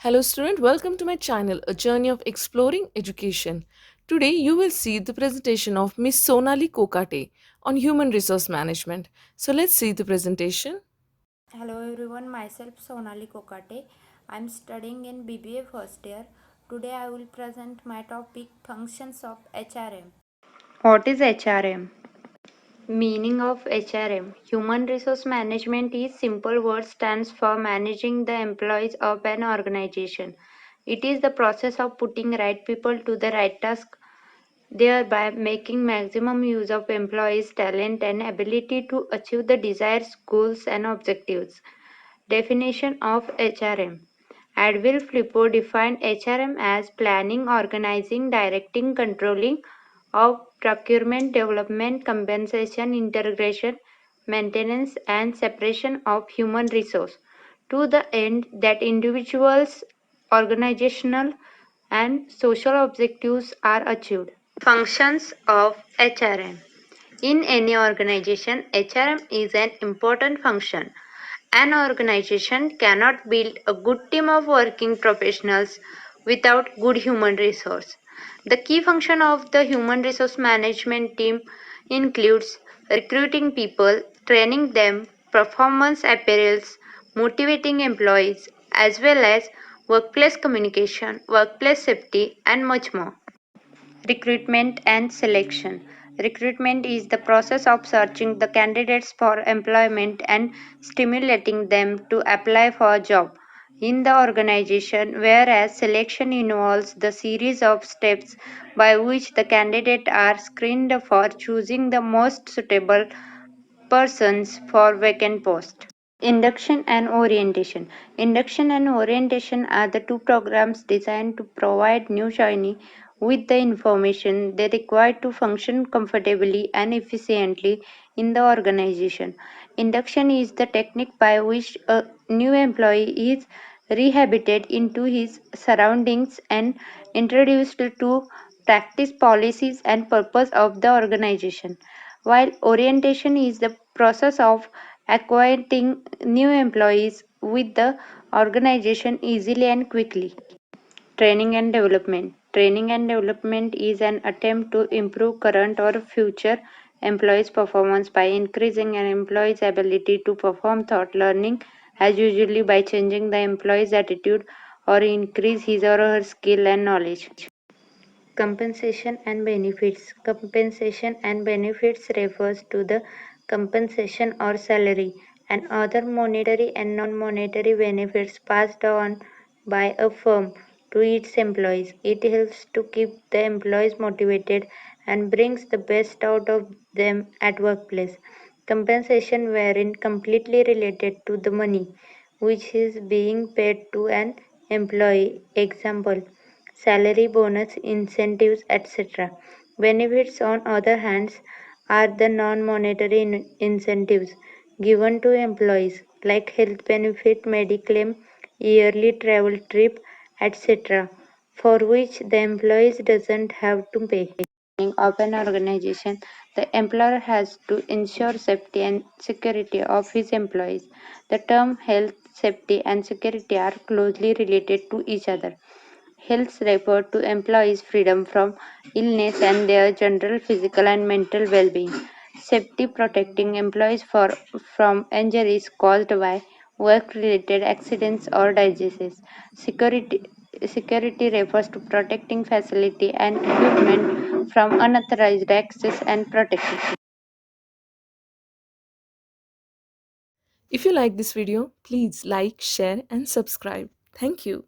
Hello, student. Welcome to my channel, A Journey of Exploring Education. Today, you will see the presentation of Miss Sonali Kokate on Human Resource Management. So, let's see the presentation. Hello everyone, myself Sonali Kokate. I am studying in BBA first year. Today I will present my topic functions of HRM. What is HRM? Meaning of HRM. Human Resource Management is simple word stands for managing the employees of an organization. It is the process of putting right people to the right task, thereby making maximum use of employees' talent and ability to achieve the desired goals and objectives. Definition of HRM. Advil Flippo defined HRM as planning, organizing, directing, controlling of procurement, development, compensation, integration, maintenance, and separation of human resource to the end that individuals, organizational, and social objectives are achieved. Functions of HRM. In any organization, HRM is an important function. An organization cannot build a good team of working professionals without good human resource. The key function of the human resource management team includes recruiting people, training them, performance appraisals, motivating employees, as well as workplace communication, workplace safety, and much more. Recruitment and selection. Recruitment is the process of searching the candidates for employment and stimulating them to apply for a job in the organization, whereas selection involves the series of steps by which the candidates are screened for choosing the most suitable persons for vacant post. Induction and orientation. Induction and orientation are the two programs designed to provide new joinee with the information they require to function comfortably and efficiently in the organization. Induction is the technique by which a new employee is rehabilitated into his surroundings and introduced to practice policies and purpose of the organization, while orientation is the process of acquainting new employees with the organization easily and quickly. Training and development. Training and development is an attempt to improve current or future employees' performance by increasing an employee's ability to perform thought learning, as usually by changing the employee's attitude or increase his or her skill and knowledge. Compensation and benefits. Compensation and benefits refers to the compensation or salary and other monetary and non-monetary benefits passed on by a firm to its employees. It helps to keep the employees motivated and brings the best out of them at workplace. Compensation wherein completely related to the money which is being paid to an employee. Example: salary, bonus, incentives, etc. Benefits, on other hand, are the non-monetary incentives given to employees like health benefit, mediclaim, yearly travel trip, etc., for which the employees doesn't have to pay. Of an organization, the employer has to ensure safety and security of his employees. The term health, safety, and security are closely related to each other. Health refers to employees' freedom from illness and their general physical and mental well-being. Safety protecting employees from injuries caused by work-related accidents or diseases. Security refers to protecting facility and equipment from unauthorized access and protection. If you like this video, please like, share, and subscribe. Thank you.